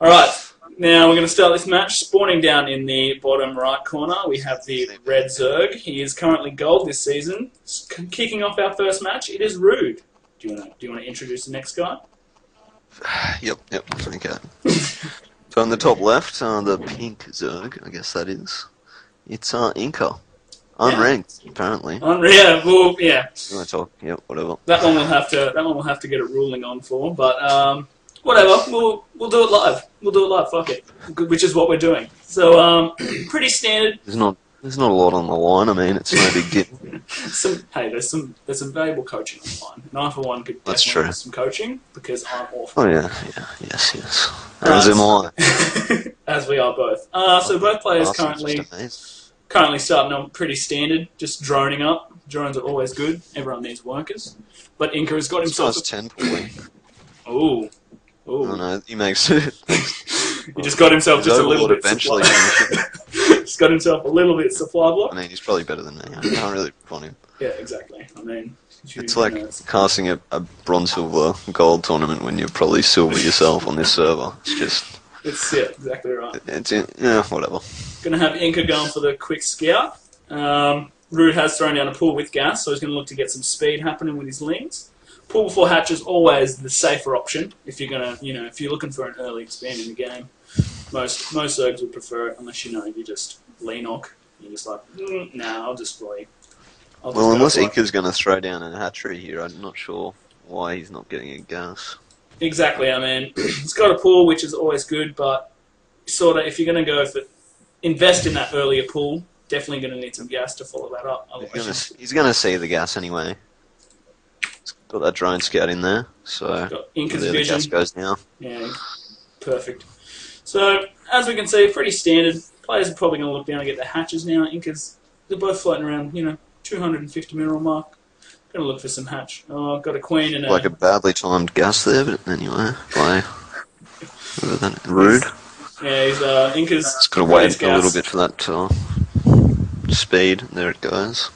Alright, now we're going to start this match. Spawning down in the bottom right corner, we have the red Zerg. He is currently gold this season. Kicking off our first match, it is RuDe. Do you want to introduce the next guy? Yep, okay. So on the top left, the pink Zerg, I guess that is. It's Inka. Unranked, apparently. Yeah, well, yeah. You want to talk? Yep, whatever. That one will have to get a ruling on for, but whatever. We'll do it live. We'll do it live. Fuck it. Which is what we're doing. So pretty standard. There's not a lot on the line. I mean, it's no big deal. There's some valuable coaching on the line. And I for one could definitely use some coaching because I'm awful. Oh yeah, yes. As am I. As we are both. So both players currently starting on pretty standard, just droning up. Drones are always good. Everyone needs workers. But Inka has got himself 10 probably. Oh. Oh no, he makes it. He just got himself just a little bit. Eventually, just got himself a little bit supply block. I mean, he's probably better than me. I can't really want him. Yeah, exactly. I mean, it's like casting a bronze, silver, gold tournament when you're probably silver yourself on this server. It's exactly right. Whatever. Gonna have Inka going for the quick scout. RuDe has thrown down a pool with gas, so he's gonna look to get some speed happening with his lings. Pool before hatch is always the safer option if you're gonna, if you're looking for an early expand in the game. Most Zergs would prefer it unless you just lean-ock. You're just like, nah, I'll just play. Well, unless Inka's gonna throw down a hatchery here, I'm not sure why he's not getting a gas. Exactly. I mean, it's got a pool, which is always good, but sort of if you're gonna go for invest in that earlier pool, definitely gonna need some gas to follow that up. He's gonna see the gas anyway. Got that drone scout in there, so Inka's there vision. The gas goes now. Yeah, perfect. So, as we can see, pretty standard. Players are probably going to look down and get their hatches now. They're both floating around, 250 mineral mark. Going to look for some hatch. Oh, I've got a queen and like a badly timed gas there, but anyway, by RuDe. Yeah, Inka's just got to wait a little bit for that speed. There it goes.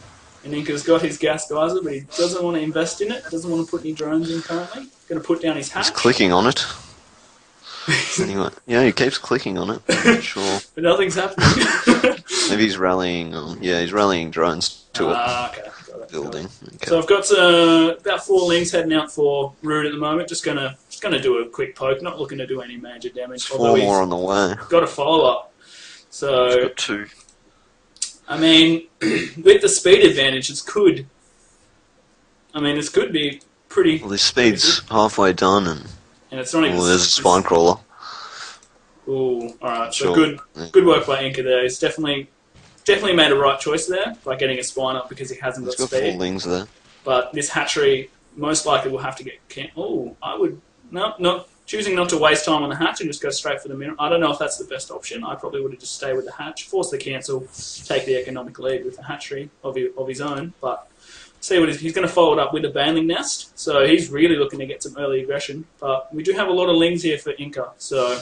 And Inka's got his gas geyser, but he doesn't want to invest in it. Doesn't want to put any drones in currently. Going to put down his hatch. He's clicking on it. Anyway, yeah, he keeps clicking on it. I'm not sure. But nothing's happening. Maybe he's rallying. He's rallying drones to it. Okay. Got it. Building. Okay. So I've got about 4 lings heading out for RuDe at the moment. Just gonna do a quick poke. Not looking to do any major damage. 4 more on the way. Got a follow up. So he's got 2. I mean, with the speed advantage, this could be pretty. Well, his speed's halfway done, and it's not even. There's a spine crawler. Ooh, all right. So good work by Inka there. He's definitely made a right choice there by getting a spine up because he hasn't got speed. He's got 4 lings there. But this hatchery most likely will have to get. I would not choosing not to waste time on the hatch and just go straight for the mineral. I don't know if that's the best option. I probably would have just stayed with the hatch, force the cancel, take the economic lead with the hatchery of his own. But see what he's going to follow it up with a baneling nest. So he's really looking to get some early aggression. But we do have a lot of lings here for Inka, so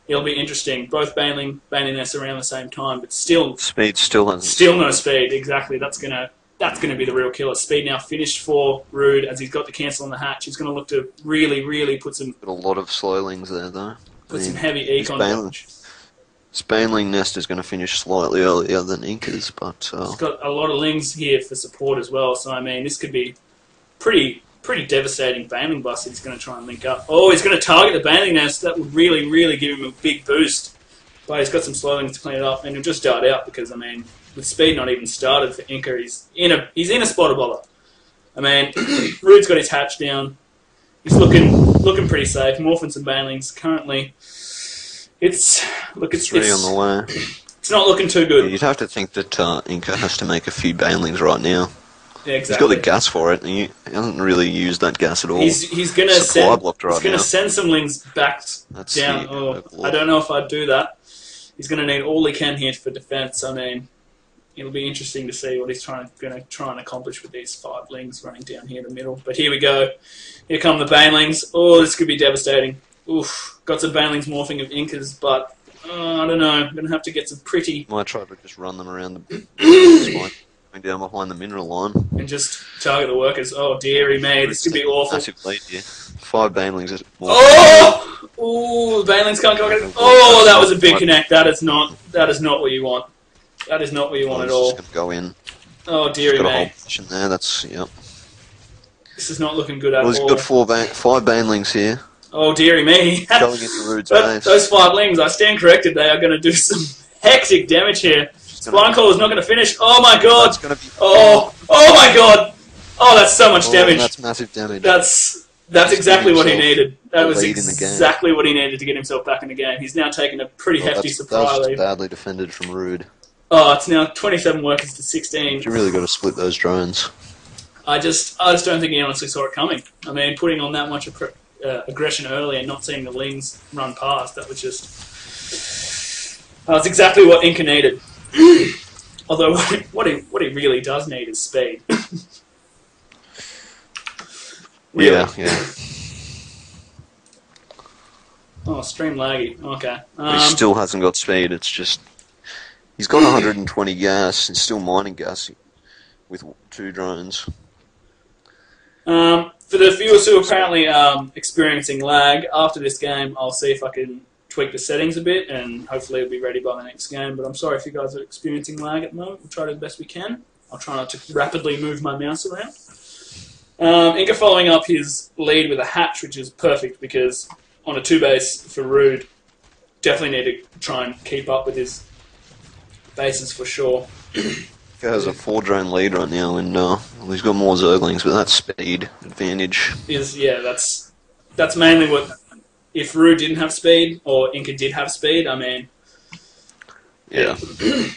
it'll be interesting. Both baneling nests around the same time, but still speed still no speed. Exactly. That's gonna be the real killer. Speed now finished for RuDe as he's got the cancel on the hatch. He's going to look to really put some. Got a lot of slowlings there though. Some heavy econ. His baneling nest is going to finish slightly earlier than Inka's, but he's got a lot of lings here for support as well. So I mean, this could be pretty devastating baneling bust. He's going to try and link up. Oh, he's going to target the baneling nest. That would really give him a big boost. But he's got some slowlings to clean it up, and he'll just dart out because I mean. With speed not even started for Inka, he's in a spotter bobber. I mean, RuDe's got his hatch down. He's looking pretty safe. Morphing some banelings currently. It's 3 on the way. It's not looking too good. Yeah, you'd have to think that Inka has to make a few banelings right now. Yeah, exactly. He's got the gas for it, and he hasn't really used that gas at all. He's going to send some lings back down. I don't know if I'd do that. He's going to need all he can here for defense. I mean. It'll be interesting to see what he's going to try and accomplish with these 5 lings running down here in the middle. But here we go. Here come the banelings. Oh, this could be devastating. Oof. Got some banelings morphing of Inkas, but I don't know. I'm going to have to get some pretty... Might try to just run them around the spine, down behind the mineral line. And just target the workers. Oh, dearie me. This could be awful. Massive lead here. 5 banelings. Oh! Ooh, Banelings can't go. Oh, that was a big connect. That is not what you want. That is not what you want at all. Just gonna go in. Oh, dearie Got a me. whole position there. That's yep. This is not looking good at Well, he's all. got five Banelings here. Oh, dearie me. Going into RuDe's base. Those 5 lings, I stand corrected, they are going to do some hectic damage here. Spine Call is not going to finish. Oh my god. That's gonna be, oh my god. Oh, that's so much damage. That's massive damage. That's exactly what he needed. That was lead in the game. exactly what he needed to get himself back in the game. He's now taken a pretty hefty That surprise was lead. badly defended from RuDe. Oh, it's now 27 workers to 16. You really got to split those drones. I just don't think he honestly saw it coming. I mean, putting on that much aggression early and not seeing the lings run past, that was just... That's exactly what Inka needed. Although, what he really does need is speed. Really. Yeah. Oh, stream laggy. Okay. But he still hasn't got speed. It's just... He's got 120 gas. He's still mining gas with 2 drones. For the viewers who are apparently experiencing lag, after this game, I'll see if I can tweak the settings a bit, and hopefully it'll be ready by the next game. But I'm sorry if you guys are experiencing lag at the moment. We'll try to do the best we can. I'll try not to rapidly move my mouse around. Inka following up his lead with a hatch, which is perfect because on a 2 base for RuDe, definitely need to try and keep up with his bases for sure. He has a 4 drone lead right now, and he's got more Zerglings, but that's speed advantage. That's mainly what. If RuDe didn't have speed, or Inka did have speed, I mean, yeah,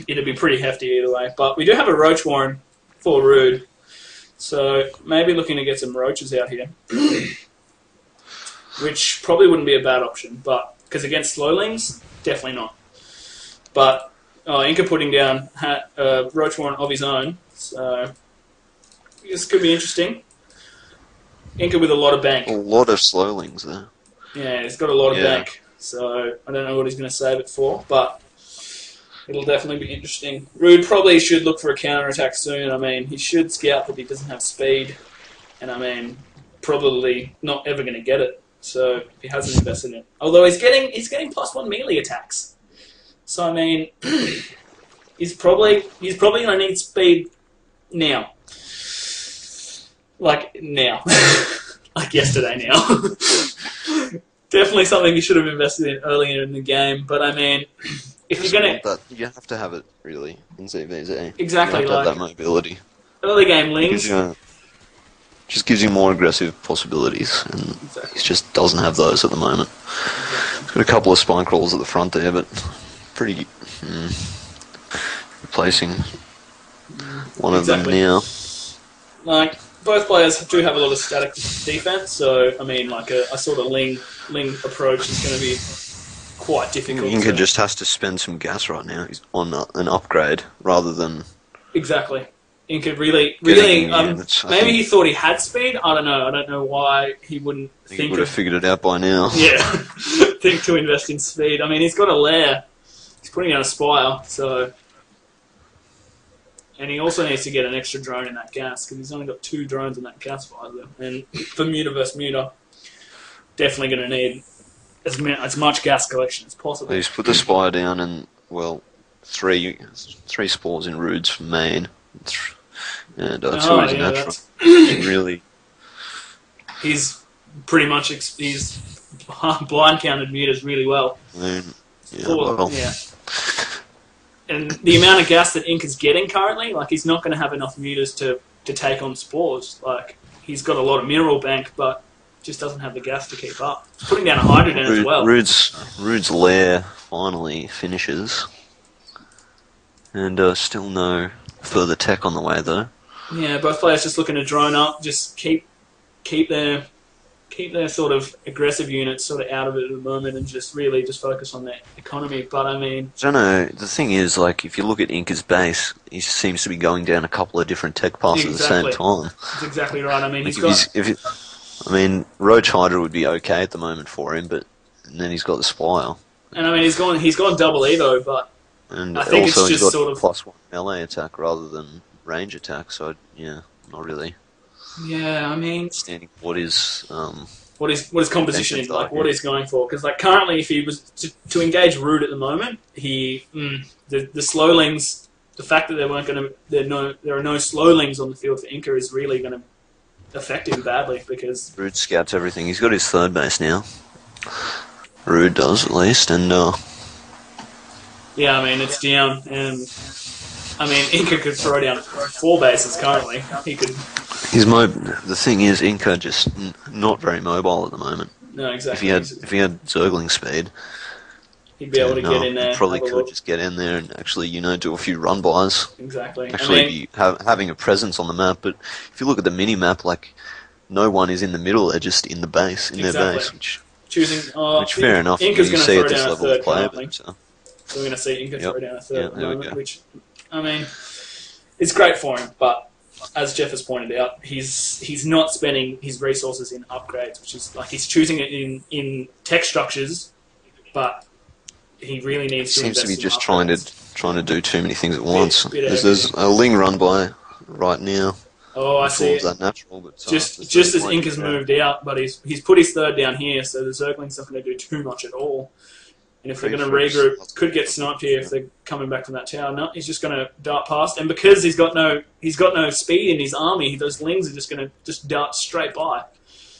it'd be pretty hefty either way. But we do have a Roach Warren for RuDe, so maybe looking to get some Roaches out here, which probably wouldn't be a bad option. But because against Slowlings, definitely not. But Inka putting down Roach Warren of his own, so this could be interesting. Inka with a lot of bank. A lot of Slowlings there. Yeah, he's got a lot of bank, so I don't know what he's going to save it for, but it'll definitely be interesting. RuDe probably should look for a counter-attack soon. I mean, he should scout that he doesn't have speed, and I mean, probably not ever going to get it, so he hasn't invested in it. Although he's getting +1 melee attacks. So I mean, he's probably going to need speed now. Like now. Like yesterday now. Definitely something you should have invested in earlier in the game, but I mean, if you're going to... You have to have it, really, in ZVZ. Exactly, you have to have that mobility. Early game lings... Just gives you more aggressive possibilities, and he just doesn't have those at the moment. He's got a couple of spine crawls at the front there, but pretty... replacing one of them now. Like... Both players do have a lot of static defense, so I mean, like a sort of ling approach is going to be quite difficult. Inka just has to spend some gas right now. He's on an upgrade rather than exactly. Inka really. Maybe he thought he had speed. I don't know. I don't know why he wouldn't think. He would have figured it out by now. Yeah, think to invest in speed. I mean, he's got a lair. He's putting out a spire, so. And he also needs to get an extra drone in that gas, because he's only got 2 drones in that gas visor. And for Muta versus Muta, definitely going to need as much gas collection as possible. He's put the spire down and, well, 3 spores in RuDe's main. And 2 is natural. Really... He's pretty much... He's blind counted Mutas really well. Yeah, well... Yeah. And the amount of gas that Inka's getting currently, like, he's not going to have enough mutas to take on spores. Like, he's got a lot of mineral bank, but just doesn't have the gas to keep up. He's putting down a hydrogen as well. RuDe's lair finally finishes. And still no further tech on the way, though. Yeah, both players just looking to drone up, just keep their sort of aggressive units sort of out of it at the moment and just really just focus on their economy. But I mean... I don't know. The thing is, like, if you look at Inka's base, he seems to be going down a couple of different tech paths at the same time. That's exactly right. I mean, like Roach Hydra would be okay at the moment for him, but then he's got the Spire. And I mean, he's gone double Evo, but and I think also it's just he's got sort of... +1 melee attack rather than range attack, so, yeah, not really. Yeah, I mean... Standing what is what his composition is like, what he's going for. Because like currently, if he was to engage RuDe at the moment, the slowlings, the fact that there are no slowlings on the field for Inka is really going to affect him badly because RuDe scouts everything. He's got his third base now. RuDe does at least, and yeah, I mean it's down, and I mean Inka could throw down 4 bases currently. He could. The thing is, Inka just not very mobile at the moment. No, exactly. If he had Zergling speed, he'd be able to get in there. He probably could just get in there and actually, do a few run bys. Exactly. Actually, having a presence on the map. But if you look at the mini map, like no one is in the middle; they're just in the base, their base. Which fair enough. Inka's you see at this level of play. So we're going to see Inka throw down a third at the moment, which I mean, it's great for him, but. As Jeff has pointed out, he's not spending his resources in upgrades, which is like he's choosing it in tech structures, but he really needs to. Seems to be just trying to do too many things at once. There's a Ling run by right now. Oh, I see. That natural, but just as Inka's moved out, but he's put his third down here, so the Zergling's not going to do too much at all. And if they're going to regroup, could get sniped here if they're coming back from that tower. No, he's just going to dart past, and because he's got no speed in his army, those Lings are just going to dart straight by.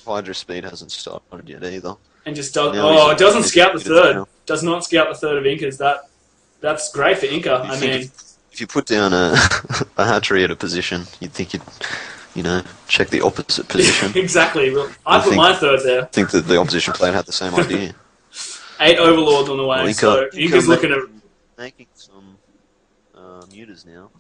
Hydra speed hasn't started yet either. And just does. It doesn't scout the third. Does not scout the third of Inka's. That's great for Inka. I mean, if you put down a hatchery at a position, you'd think you'd check the opposite position. Exactly. Well, I put my third there. I think that the opposition player had the same idea. 8 overlords on the way, so Inka's looking at making some mutas now.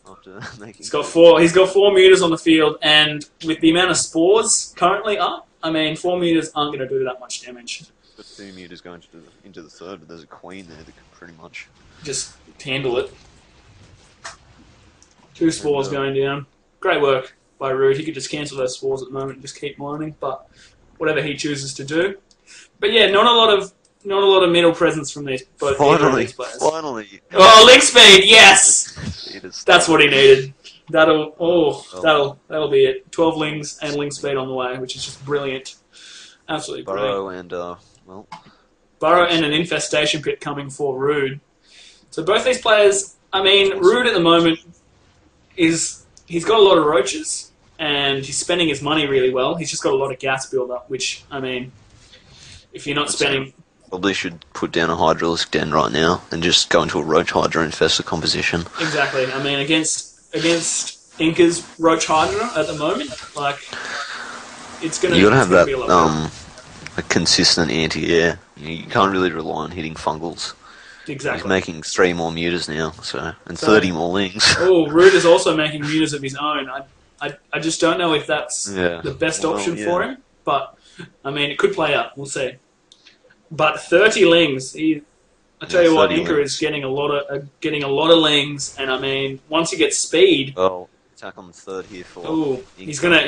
After making he's got 4 mutas on the field, and with the amount of spores currently up, I mean 4 mutas aren't going to do that much damage. But 2 mutas going into the third, but there's a queen there that can pretty much just handle it. 2 spores going down. Great work by RuDe. He could just cancel those spores at the moment and just keep mining, but whatever he chooses to do. But yeah, not a lot of middle presence from these players. Finally. Oh, link speed, yes! That's what he needed. That'll be it. 12 lings and link speed on the way, which is just brilliant. Absolutely brilliant. Burrow and an infestation pit coming for RuDe. So both these players, I mean, RuDe at the moment he's got a lot of roaches and he's spending his money really well. He's just got a lot of gas build up, which I mean, if you're not spending. Probably should put down a Hydralisk Den right now and just go into a Roach Hydra infested composition. Exactly. I mean, against Inka's Roach Hydra at the moment, like, it's going to be have that a a consistent anti-air. You can't really rely on hitting fungals. Exactly. He's making 3 more mutas now, and 30 more lings. Oh, RuDe is also making mutas of his own. I just don't know if that's the best option for him, but, I mean, it could play out. We'll see. But 30 lings, I tell you what, Inka is getting a lot of lings, and I mean, once he gets speed, attack on the third here for. Oh, he's gonna get it.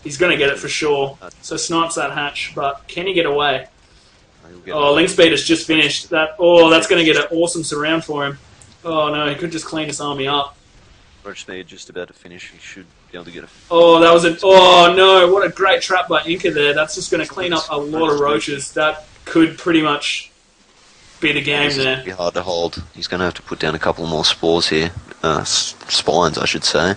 He's gonna get it for sure. So snipes that hatch, but can he get away? Link speed has just finished. That's gonna get an awesome surround for him. Oh no, he could just clean his army up. Roach speed just about to finish. He should be able to get a. Oh no! What a great trap by Inka there. That's just going to clean up a lot of roaches. That could pretty much be the game there. It's be hard to hold. He's going to have to put down a couple more spores here. Spines, I should say.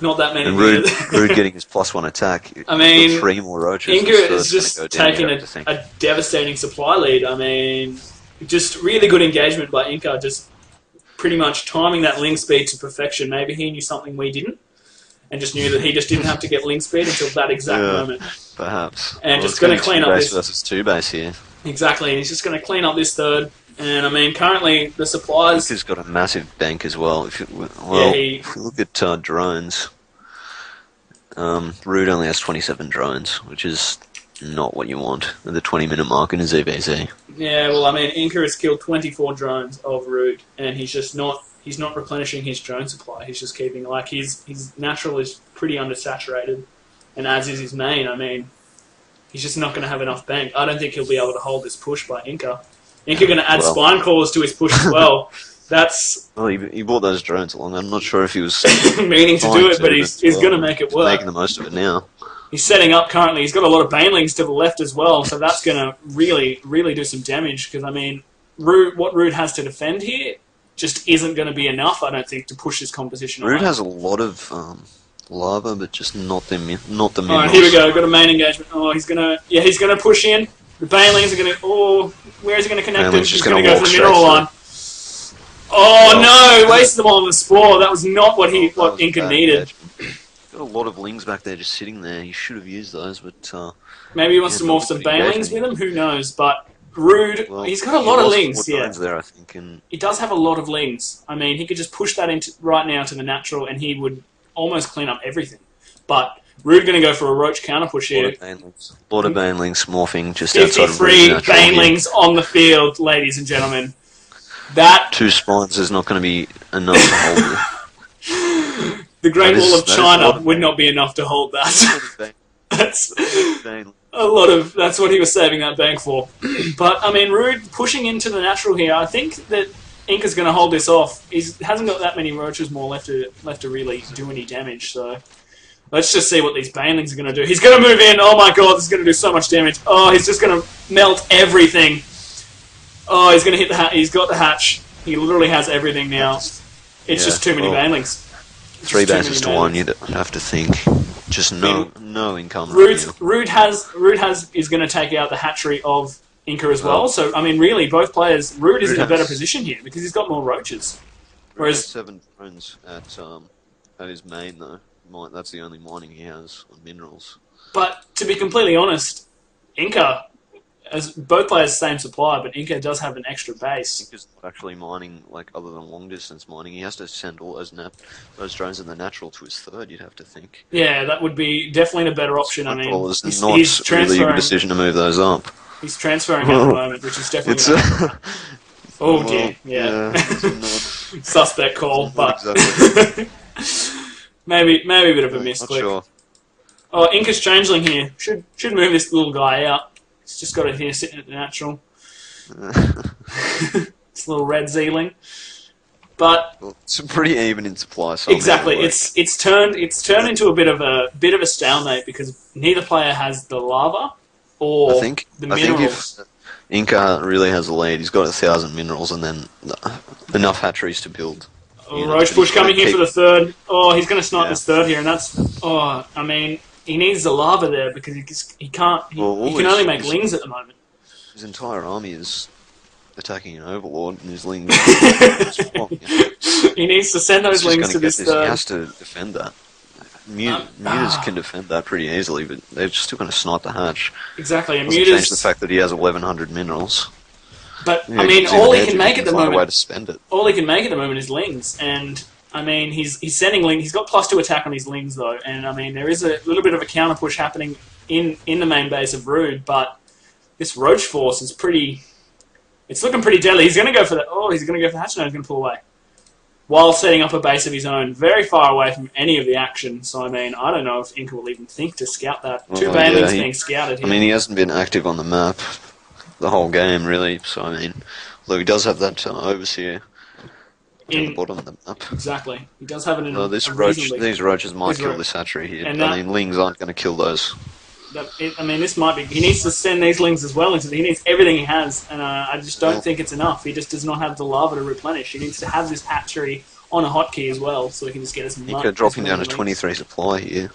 Not that many. And RuDe getting his +1 attack. I mean, 3 more roaches. Inka is just taking a devastating supply lead. I mean, just really good engagement by Inka. Just pretty much timing that link speed to perfection. Maybe he knew something we didn't, and just knew that he just didn't have to get link speed until that exact moment. Perhaps. And just going to clean up this versus 2 base here. Exactly, and he's just going to clean up this third. And I mean, currently the supplies. He's got a massive bank as well. If you look at drones, RuDe only has 27 drones, which is not what you want at the 20-minute mark in a ZVZ. Yeah, well, I mean, Inka has killed 24 drones of RuDe, and he's not replenishing his drone supply. He's just keeping, like, his natural is pretty undersaturated, and as is his main. I mean, he's just not going to have enough bank. I don't think he'll be able to hold this push by Inka. Inka going to add spine claws to his push as well. Well, he brought those drones along. I'm not sure if he was meaning to do it, but he's going to make it work. Making the most of it now. He's setting up currently. He's got a lot of banelings to the left as well, so that's going to really, really do some damage. Because I mean, what RuDe has to defend here just isn't going to be enough, I don't think, to push his composition. RuDe has a lot of lava, but just not the minerals. All right, here we go. Got a main engagement. Oh, he's gonna push in. The banelings are gonna. Oh, where is he gonna connect them? He's gonna go for the mineral line. Oh no! Wasted them all on the spore. That was not what Inka needed. Got a lot of lings back there just sitting there. He should have used those, but maybe he wants to morph some banelings with him. Who knows? But RuDe, well, he's got a lot of lings. Yeah, there, I think, and he does have a lot of lings. I mean, he could just push that into right now to the natural, and he would almost clean up everything. But RuDe going to go for a roach counter push here. A lot of banelings morphing just outside of 53 banelings on the field, ladies and gentlemen. That 2 spawns is not going to be enough to hold it. The Great Wall of China would not be enough to hold that. That's a lot of. That's what he was saving that bank for. But I mean, RuDe pushing into the natural here. I think that Inka's going to hold this off. He hasn't got that many roaches more left to really do any damage. So let's just see what these banelings are going to do. He's going to move in. Oh my god, this is going to do so much damage. Oh, he's just going to melt everything. Oh, he's going to hit the hatch. He's got the hatch. He literally has everything now. It's just too many banelings. 3 bases to 1, you'd have to think. Just no income. RuDe is going to take out the hatchery of Inka as well. So I mean, really, both players. RuDe is in a better position here because he's got more roaches. Whereas 7 drones at his main though. That's the only mining he has on minerals. But to be completely honest, Inka, as both players same supply, but Inka does have an extra base. Inka's not actually mining, like, other than long distance mining. He has to send all those drones in the natural to his third, you'd have to think. Yeah, that would be definitely a better option. I mean, it's not really a decision to move those up. He's transferring at the moment, which is definitely oh dear, yeah. Suspect call, but exactly. maybe a bit of a misclick. Sure. Oh, Inka's changeling here. Should move this little guy out. He's just got it here sitting at the natural. This little red zealing. But it's pretty even in supply. Exactly. It's turned into a bit of a stalemate because neither player has the lava or the minerals. I think if Inka really has the lead, he's got 1,000 minerals and then enough hatcheries to build. Oh, Roach Push coming here for the third. Oh, he's going to snipe this third here, and that's. Oh, I mean, he needs the lava there because he can't. He can only make lings at the moment. His entire army is attacking an overlord, and his lings. He needs to send those lings to this third. He has to defend that. Mutas can defend that pretty easily, but they're still going to snipe the hatch. Exactly, and Doesn't change the fact that he has 1,100 minerals. But I mean, all he can make at the moment. A way to spend it. All he can make at the moment is lings, and I mean, he's sending lings. He's got +2 attack on his lings though, and I mean, there is a little bit of a counter push happening in the main base of RuDe, but this roach force is pretty. It's looking pretty deadly. He's going to go for the. Oh, he's going to go for the hatch. No, he's going to pull away. While setting up a base of his own, very far away from any of the action. So, I mean, I don't know if Inka will even think to scout that. 2 banelings being scouted here. I mean, he hasn't been active on the map the whole game, really. So, I mean, although he does have that overseer at the bottom of the map. Exactly. He does have it in these roaches might kill this hatchery here. And I mean, lings aren't going to kill those. I mean, this might be... He needs to send these lings as well. He needs everything he has, and I just don't think it's enough. He just does not have the lava to replenish. He needs to have this hatchery on a hotkey as well, so he can just get as much... dropping down to 23 supply here.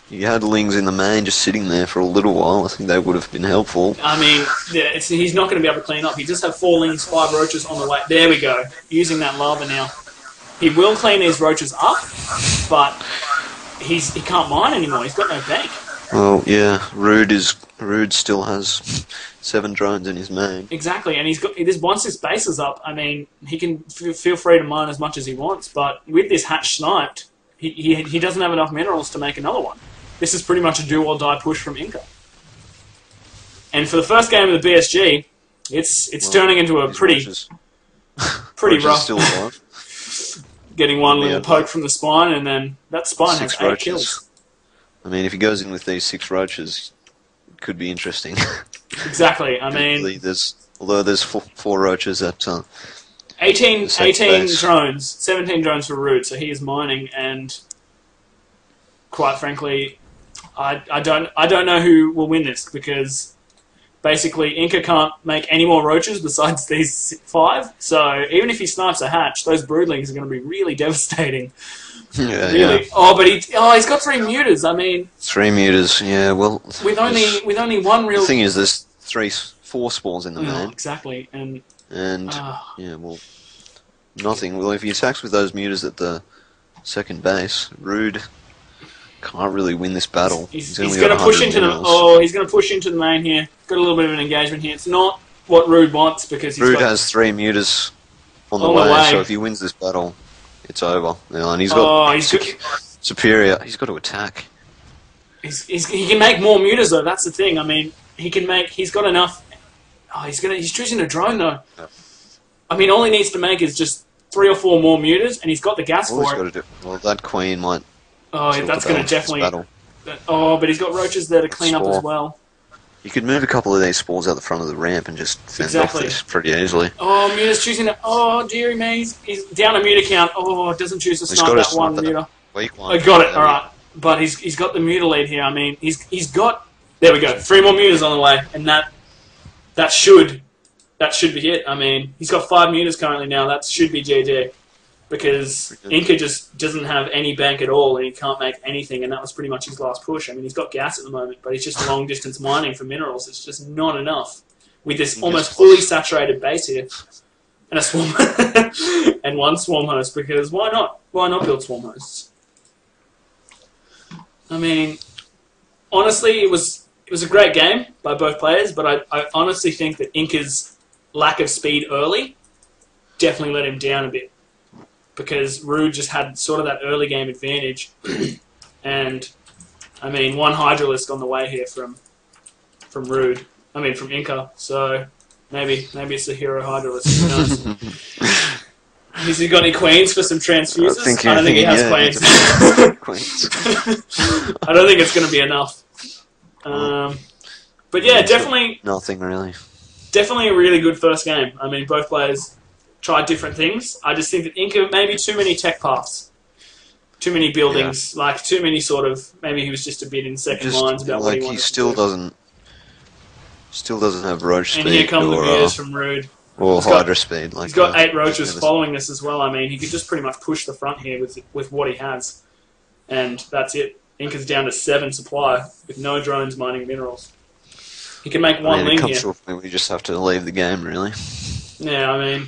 You had lings in the main just sitting there for a little while. I think they would have been helpful. I mean, yeah, he's not going to be able to clean up. He just have 4 lings, 5 roaches on the way. There we go. Using that lava now. He will clean these roaches up, but he can't mine anymore. He's got no bank. Well, yeah, RuDe still has 7 drones in his main. Exactly, and once his base is up, I mean, he can feel free to mine as much as he wants, but with this hatch sniped, he doesn't have enough minerals to make another one. This is pretty much a do-or-die push from Inka. And for the first game of the BSG, it's turning into a pretty rough... Still alive. Getting one little poke from the spine, and then that spine has 8 kills. I mean, if he goes in with these 6 roaches, it could be interesting. Exactly. I mean, although there's 4 roaches at 18 drones, 17 drones for RuDe, so he is mining, and quite frankly, I don't know who will win this because basically Inka can't make any more roaches besides these 5. So even if he snipes a hatch, those broodlings are going to be really devastating. Yeah, really. yeah. Oh, but he's got 3 muters. I mean, 3 meters. Yeah, well, with only one real. The thing is, there's 4 spawns in the main. Exactly, and yeah, well, nothing. Well, if he attacks with those meters at the second base, RuDe can't really win this battle. He's going to push into the. Oh, he's going to push into the main here. Got a little bit of an engagement here. It's not what RuDe wants because RuDe has 3 meters on the way. So if he wins this battle, it's over. And he's got superior. He's got to attack. He can make more muters though. That's the thing. I mean, he can make. He's got enough. Oh, he's choosing a drone though. Yep. I mean, all he needs to make is just 3 or 4 more muters, and he's got the gas for it. Well, that queen might. Oh, that's going to definitely. Oh, but he's got roaches there to clean up as well. You could move a couple of these spawns out the front of the ramp and just fend off this pretty easily. Oh, Muta's choosing it. Oh, dearie me. He's down a muta count. Oh, doesn't choose to snipe that one muta. I got it. All right, but he's got the muta lead here. I mean, he's got. There we go. 3 more mutas on the way, and that should be it. I mean, he's got 5 mutas currently now. That should be GG. Because Inka just doesn't have any bank at all, and he can't make anything, and that was pretty much his last push. I mean, he's got gas at the moment, but he's just long-distance mining for minerals. It's just not enough with this almost fully saturated base here. And a swarm... and 1 swarm host, because why not? Why not build swarm hosts? I mean, honestly, it was a great game by both players, but I honestly think that Inka's lack of speed early definitely let him down a bit. Because RuDe just had sort of that early game advantage, and I mean 1 Hydralisk on the way here from RuDe. I mean from Inka. So maybe it's the hero Hydralisk. Who knows? Has he got any queens for some transfuses? I don't think he has queens. I don't think it's going to be enough. But yeah, definitely nothing really. Definitely a really good first game. I mean, both players tried different things. I just think that Inka maybe too many tech paths, too many buildings, like too many sort of. Maybe he was just a bit in second lines about what he wanted. He still doesn't have roach speed. And here come the views from RuDe. Or Hydra speed. He's got 8 roaches following this as well. I mean, he could just pretty much push the front here with what he has, and that's it. Inka's down to 7 supply with no drones mining minerals. He can make 1 link here. We just have to leave the game, really. Yeah, I mean,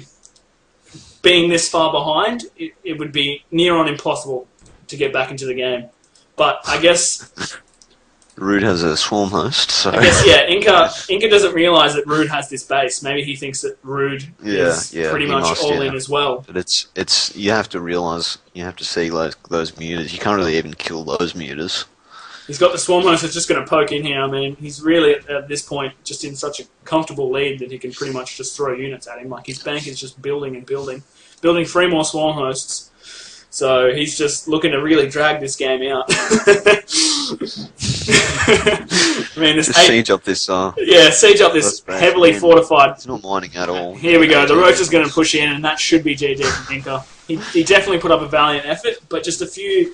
being this far behind, it would be near on impossible to get back into the game. But I guess RuDe has a swarm host, so I guess Inka doesn't realise that RuDe has this base. Maybe he thinks that RuDe is pretty much all in as well. But it's you have to realise, you have to see those mutas. You can't really even kill those mutas. He's got the swarm host that's just going to poke in here. I mean, he's really, at this point, just in such a comfortable lead that he can pretty much just throw units at him. Like, his bank is just building and building. Building 3 more swarm hosts. So he's just looking to really drag this game out. I mean, this siege up this. Siege up this heavily fortified. It's not mining at all. Here we go. The roach is going to push in, and that should be GG from Inka. He definitely put up a valiant effort, but just a few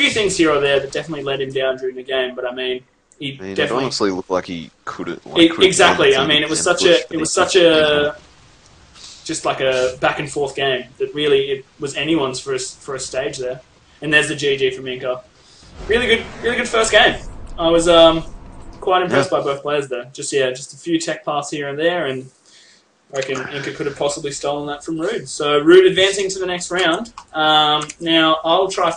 things here or there that definitely let him down during the game. But I mean, definitely. It honestly looked like he couldn't. Exactly. I mean, it was such a just like a back and forth game that really it was anyone's for a stage there. And there's the GG from Inka. Really good first game. I was quite impressed by both players there. Just a few tech paths here and there, and I reckon Inka could have possibly stolen that from RuDe. So RuDe advancing to the next round. Now I'll try.